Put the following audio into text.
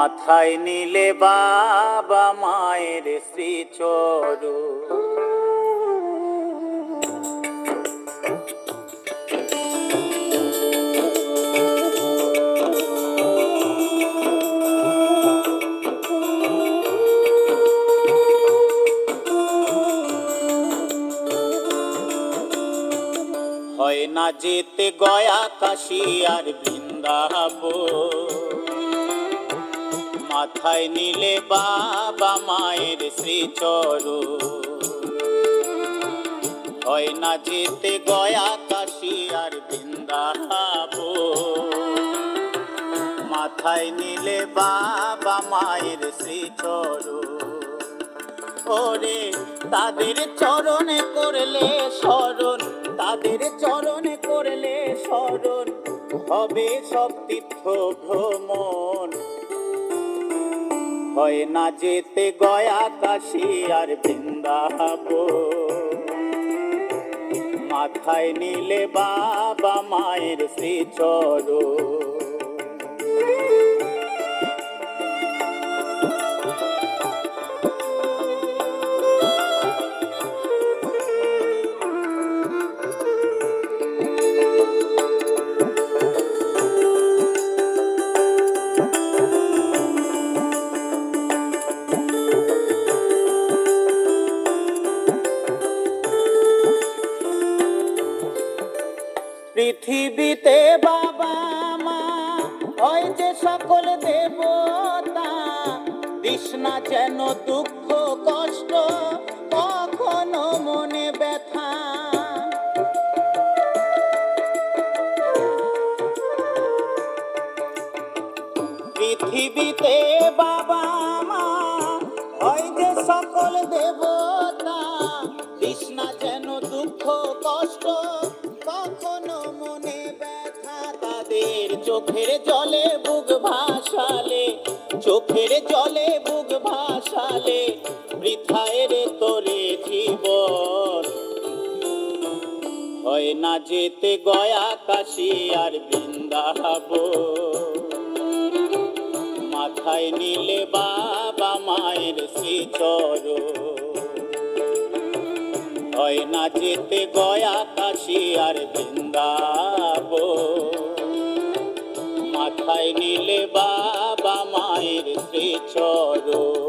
মাথায় নিলে বাবা মায়ের শ্রীচরণ। হয় না যেতে গয়া কাশী আর বৃন্দাবন, মাথায় নিলে বাবা মায়ের শ্রীচরণ। হয় না যেতে গয়া কাশী আর বৃন্দাবন, মাথায় নিলে বাবা মায়ের শ্রীচরণ। ওরে তাদের চরণে করলে স্মরণ, তাদের চরণে করলে স্মরণ, হবে সব তীর্থ ভ্রমণ। হয় না যেতে গয়া কাশী আর বৃন্দাবন, মাথায় নিলে বাবা মায়ের শ্রীচরণ। পৃথিবীতে বাবা মা হয় যে সকল দেবতা, তৃষ্ণা যেন দুঃখ কষ্ট কখনো মনে ব্যথা। পৃথিবীতে বাবা মা হয় যে সকল দেবতা, তৃষ্ণা যেন দুঃখ কষ্ট কখনো মনে ব্যথা। তাদের চোখের জলে বুক ভাসালে, চোখের জলে বুক ভাসালে, বৃথায় রে তোরে জীবন। হয় না যেতে গয়া কাশী আর বৃন্দাবন, মাথায় নিলে বাবা মায়ের শ্রীচরণ। হয় না যেতে গয়া কাশী আর বৃন্দাবন, মাথায় নিলে বাবা মায়ের শ্রীচরণ।